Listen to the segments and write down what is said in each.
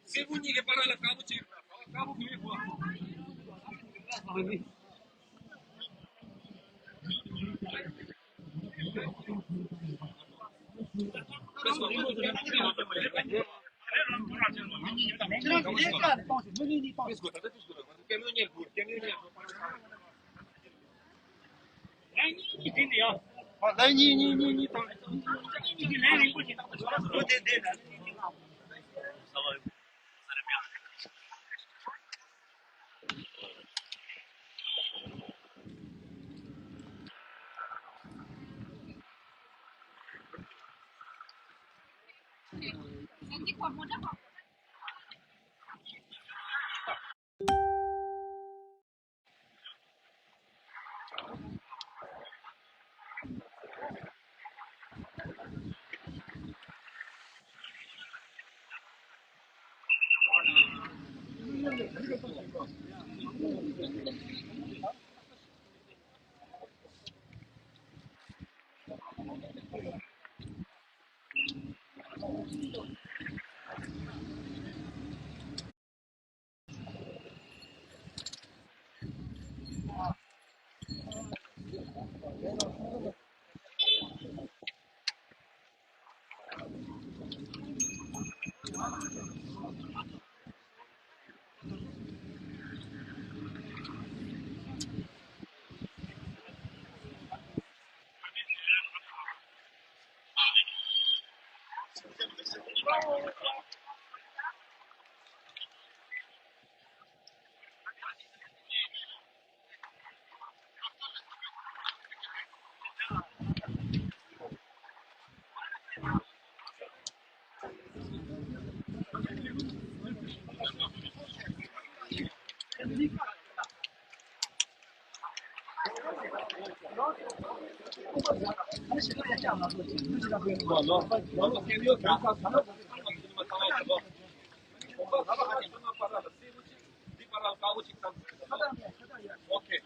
Se vous n'y pas la cabo, cabo que quoi. Ok.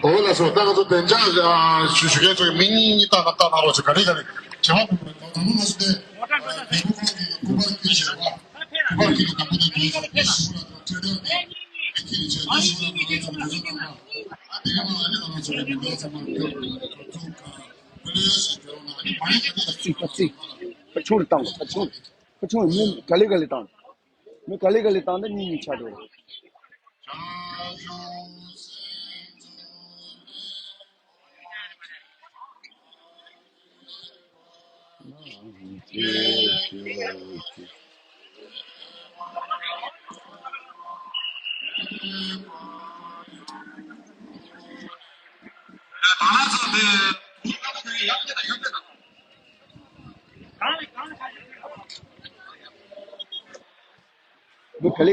Hola, sultano tu tenja shushige to mini ta ta na was kali kali. Chama tamu masde. Kuba ki shaba. Kuba ki ka pude ki. पच्ची पछोड़ तांग पछोड़ पछोड़ मैं गले गले तांग मैं गले गले तांग दे नी छाड़ो मैं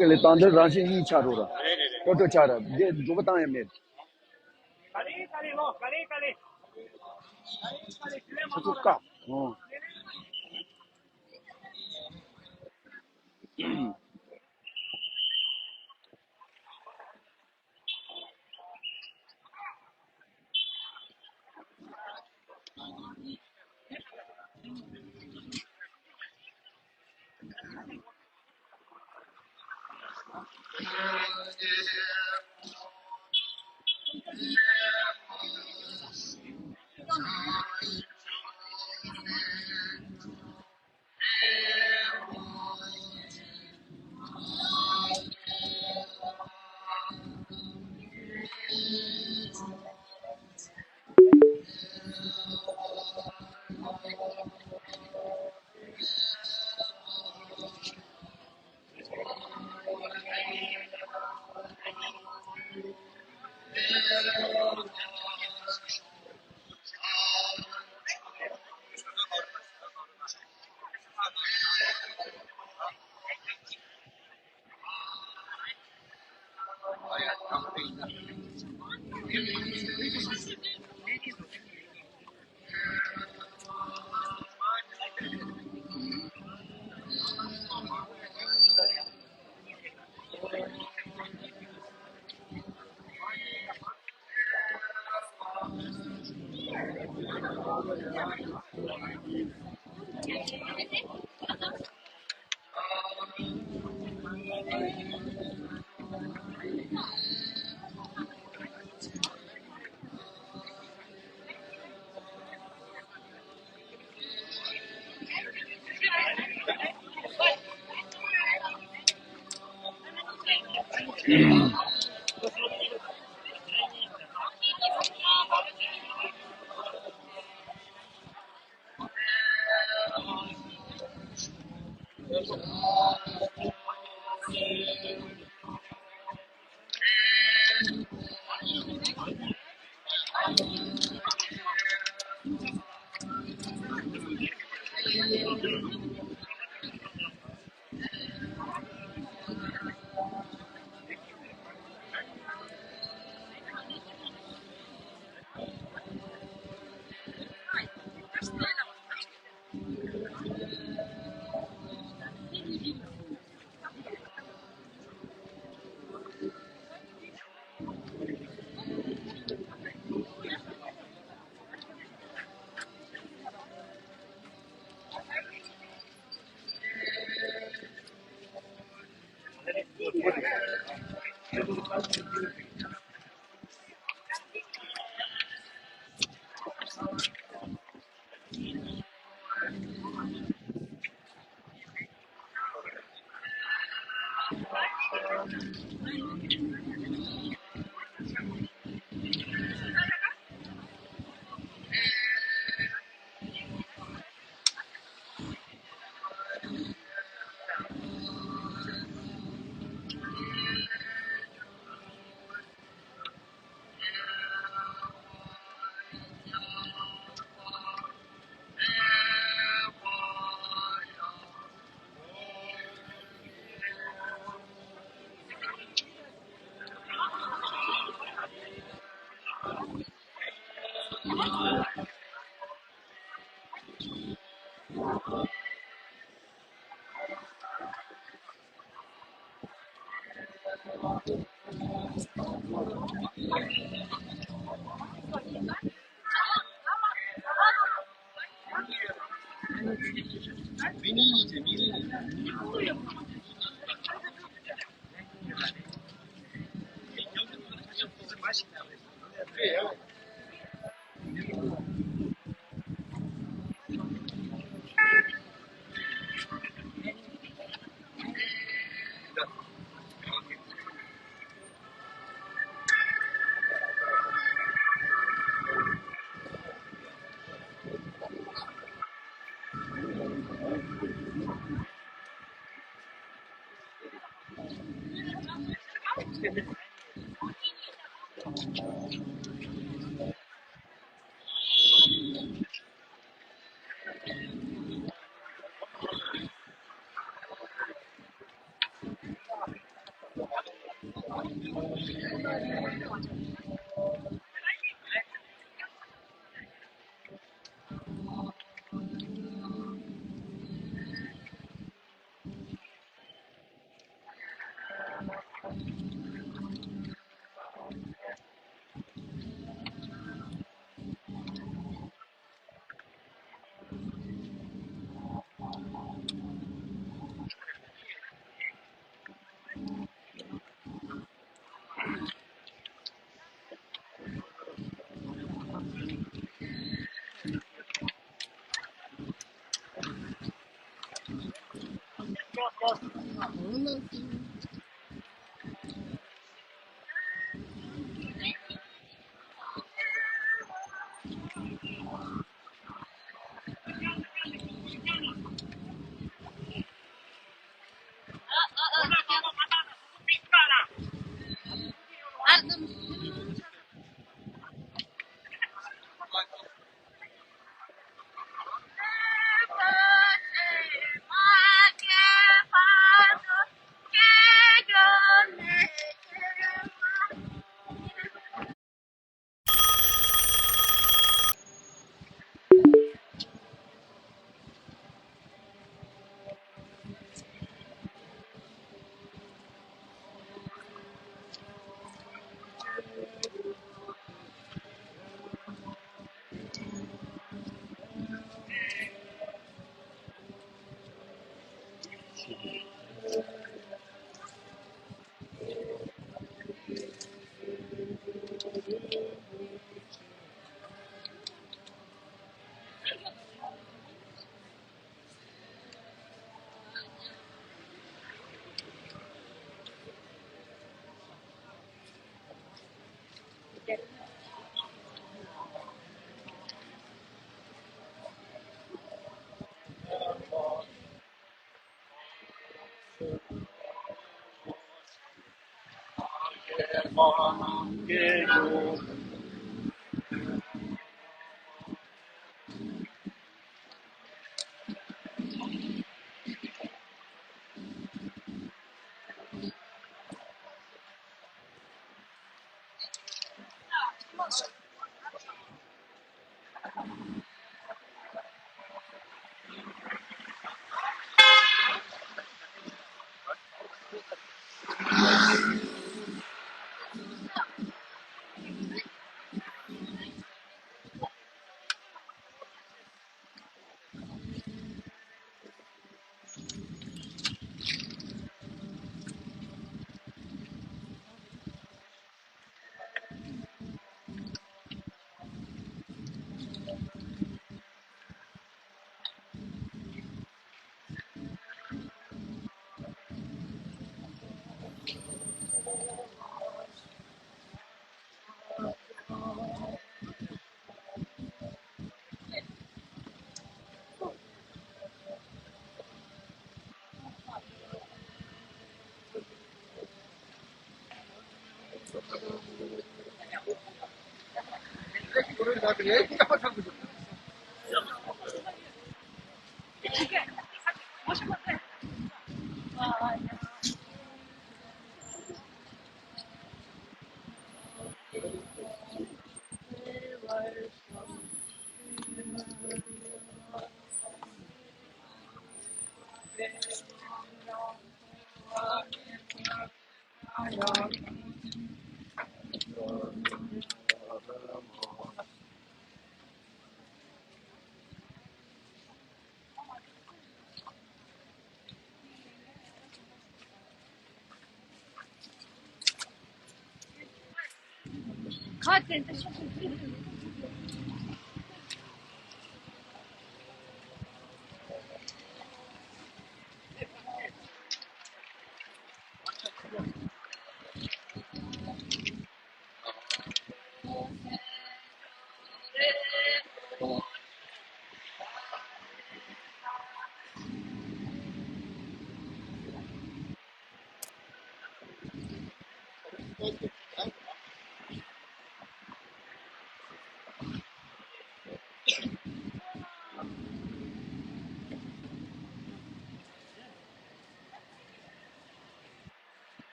गले तांग दे राशि नी छाड़ो रहा तो चारा ये जो बताएं मैं चुका हाँ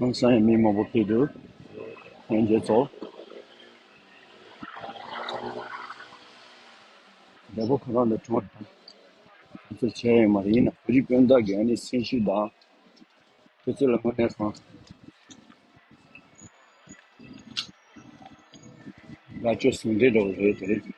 항상 애매모 못해도 현재서 내가 그런데 좋았다. 그래서 제 말이나 우리 변다게 아니 신시다. 그래서 만나서 나저 순대로 해도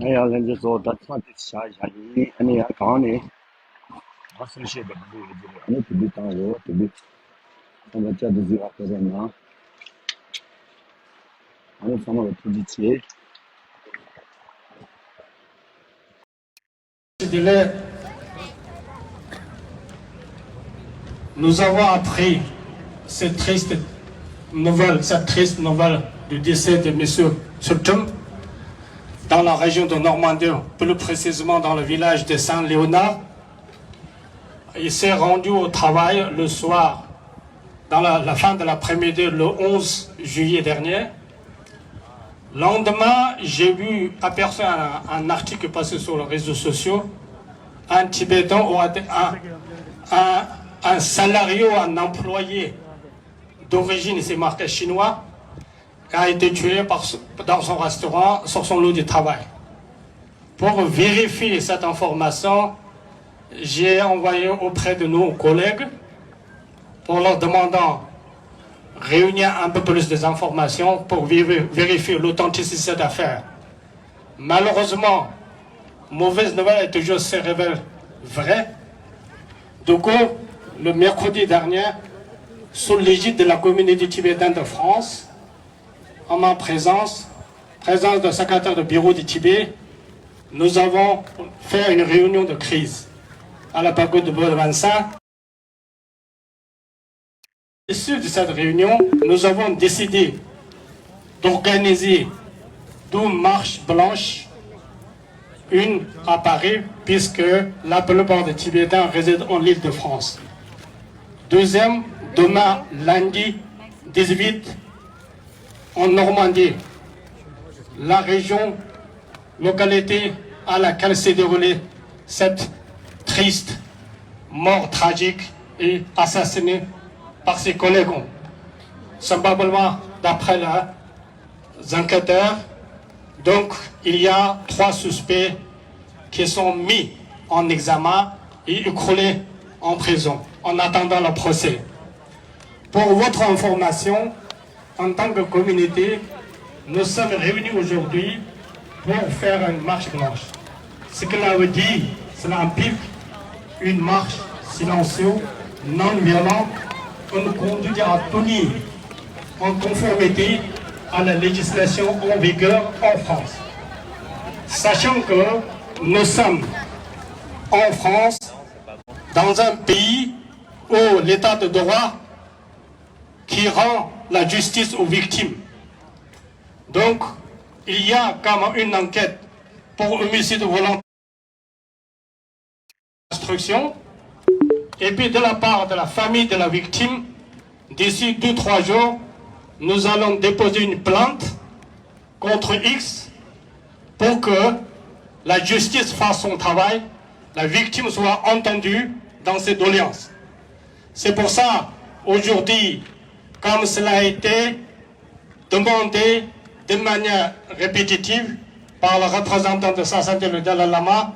哎呀，人家说他穿的下一下你，你要讲的，我是写的不对的，你对比当我对比，我们这都是要个人啊，我们上面自己切。Délai, nous avons appris cette triste nouvelle du décès de M. Sultan dans la région de Normandie, plus précisément dans le village de Saint-Léonard. Il s'est rendu au travail le soir, dans la fin de l'après-midi, le 11 juillet dernier. Lendemain, j'ai aperçu un article passé sur les réseaux sociaux. Un Tibétain ou un salarié ou un employé d'origine, c'est marqué chinois, a été tué dans son restaurant sur son lieu de travail. Pour vérifier cette information, j'ai envoyé auprès de nos collègues pour leur demandant réunir un peu plus d'informations pour vérifier l'authenticité de cette affaire. Malheureusement, mauvaise nouvelle est toujours se révèle vraie. Du coup, le mercredi dernier, sous l'égide de la communauté tibétaine de France, en ma présence du secrétaire de bureau du Tibet, nous avons fait une réunion de crise à la pagode de Bodvansa l'issue de cette réunion, nous avons décidé d'organiser 12 marches blanches, une à Paris, puisque la plupart des Tibétains résident en Île-de-France. Deuxième, demain, lundi 18, en Normandie, la région, localité à laquelle s'est déroulée cette triste mort tragique et assassinée par ses collègues. Simplement, d'après les enquêteurs, donc il y a 3 suspects qui sont mis en examen et écroulés en prison en attendant le procès. Pour votre information, en tant que communauté, nous sommes réunis aujourd'hui pour faire une marche blanche. Ce que cela veut dire, cela implique une marche silencieuse, non violente, qu'on conduit à tenir en conformité à la législation en vigueur en France. Sachant que nous sommes en France, dans un pays où l'état de droit qui rend la justice aux victimes. Donc, il y a quand même une enquête pour homicide volontaire d'instruction. Et puis de la part de la famille de la victime, d'ici 2-3 jours, nous allons déposer une plainte contre X pour que la justice fasse son travail, la victime soit entendue dans ses doléances. C'est pour ça, aujourd'hui, comme cela a été demandé de manière répétitive par le représentant de sa santé, le Dalai Lama,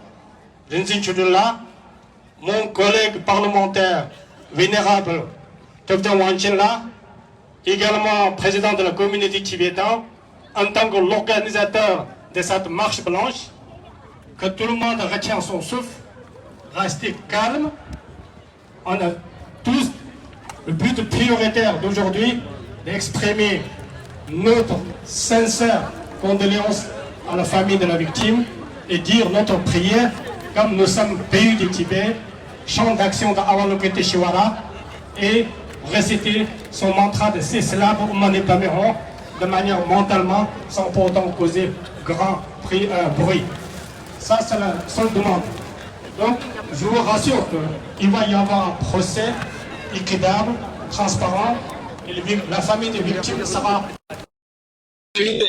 Rinzin Chudula, mon collègue parlementaire vénérable Topten Wanchenla, également président de la communauté tibétaine, en tant que l'organisateur de cette marche blanche, que tout le monde retient son souffle, rester calme. On a tous le but prioritaire d'aujourd'hui d'exprimer notre sincère condoléance à la famille de la victime et dire notre prière, comme nous sommes pays du Tibet, chant d'action d'Avalokite Shiwara, et réciter son mantra de 6 syllabes de manière mentalement, sans pour autant causer grand bruit. Ça, c'est la seule demande. Donc, je vous rassure qu'il va y avoir un procès équitable, transparent, et la famille des victimes sera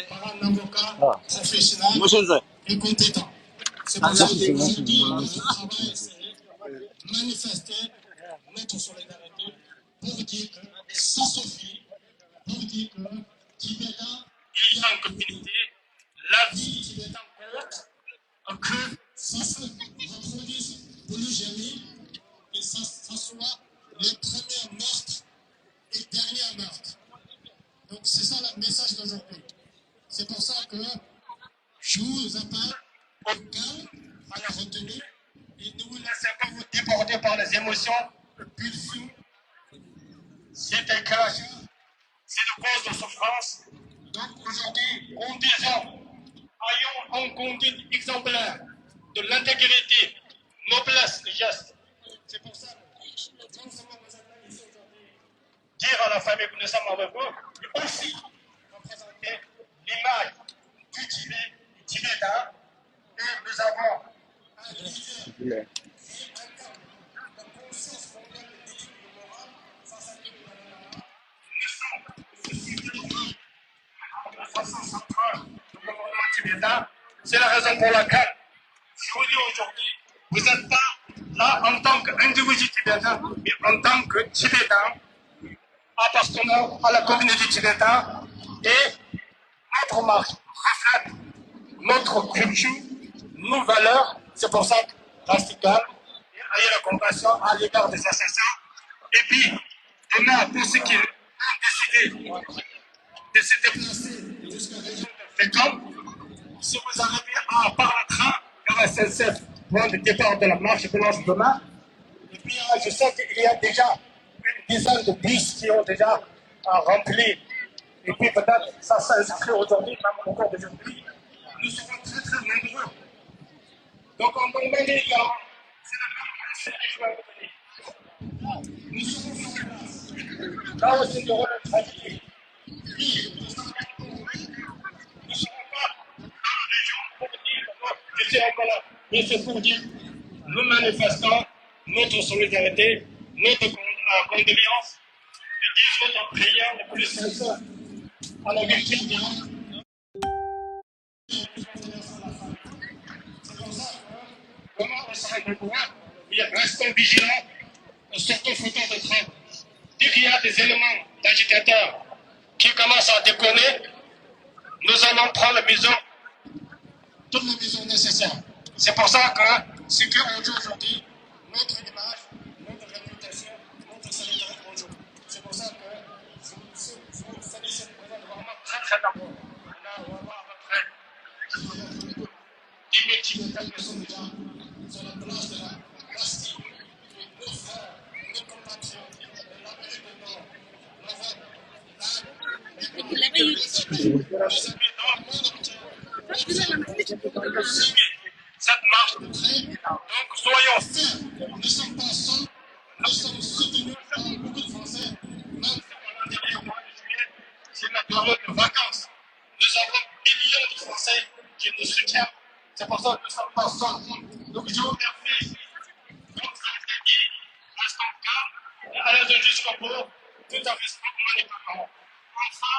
par un avocat professionnel et compétent. C'est pour ça qu'aujourd'hui, notre travail, c'est manifester notre solidarité pour dire que ça suffit, pour dire que Tibétains et en communauté, la vie tibétaine compte, que ça se reproduise plus jamais, et ça soit les premiers meurtres et derniers meurtres. Donc c'est ça le message d'aujourd'hui. C'est pour ça que je vous appelle au calme, à la retenue, et ne vous laissez pas vous déborder par les émotions, le pulsions. C'est un clash, c'est une cause de souffrance. Donc aujourd'hui, conduisons, ayons un conduite exemplaire de l'intégrité, noblesse et geste. C'est pour ça que non seulement nous allons ici aujourd'hui dire à la famille que nous sommes avec eux, mais aussi représenter l'image du Tibet, du Tibétain, et nous avons un leader et un cadre de conscience mondiale de l'éthique et de morale, ça s'appelle le Dalai Lama. Nous sommes de façon centrale du gouvernement tibétain. C'est la raison pour laquelle je vous dis aujourd'hui, vous n'êtes pas là en tant qu'individu tibétain, mais en tant que Tibétain, appartenant à la communauté tibétaine, et notre marche reflète notre culture, nos valeurs. C'est pour ça que restez calme et ayez la compassion à l'égard des assassins. Et puis, demain, pour ceux qui ont décidé de se déplacer jusqu'à la région de Fécamp, si vous arrivez à par le train, il y aura SNCF pour le départ de la marche blanche demain. Et puis, je sais qu'il y a déjà une dizaine de bus qui ont déjà rempli. Et puis, peut-être, ça s'inscrit aujourd'hui, même encore d'aujourd'hui. Nous serons très, très nombreux. Donc, en Normandie également, c'est la même chose que je vais vous donner. Nous serons sur place. Là aussi, il y aura une tragédie. Oui, nous ne serons pas dans la région pour dire que c'est encore là. Mais c'est pour dire, nous manifestons notre solidarité, notre condoléance, et disons notre prière le plus sincère à la victime de l'homme. Comment on sera de pouvoir, restons vigilants, surtout faisons de travail. Dès qu'il y a des éléments d'agitateurs qui commencent à déconner, nous allons prendre toutes les mesures nécessaires. C'est pour ça que ce qu'on dit aujourd'hui, notre image, notre réputation, notre solidarité aujourd'hui. C'est pour ça que je vous félicite vraiment très très d'abord. On va avoir à peu près 10 000 Tibétains qui sont déjà sur la place de la Bastille. Nos frères, nos compatriotes, de l'Amérique du Nord, cette marche de tri. Donc soyons fiers, nous ne sommes pas seuls, nous sommes soutenus par beaucoup de Français, même si on a dit au mois de juillet, c'est la période de vacances. Nous avons des millions de Français qui nous soutiennent. C'est pour ça que nous ne sommes pas seuls. Donc je vous remercie. Donc ça a été dit, restons calmes, allons jusqu'au bout, tout à fait spontanément. Enfin,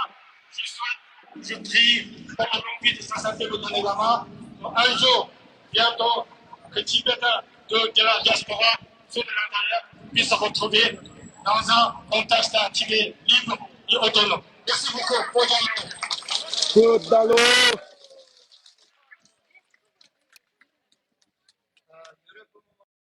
je prie pour l'Olympique de Saint-Saint de Dalai Lama. Un jour, bientôt, que Tibétains de la diaspora, ceux de l'intérieur, puissent se retrouver dans un contexte d'un Tibet libre et autonome. Merci beaucoup pour votre attention.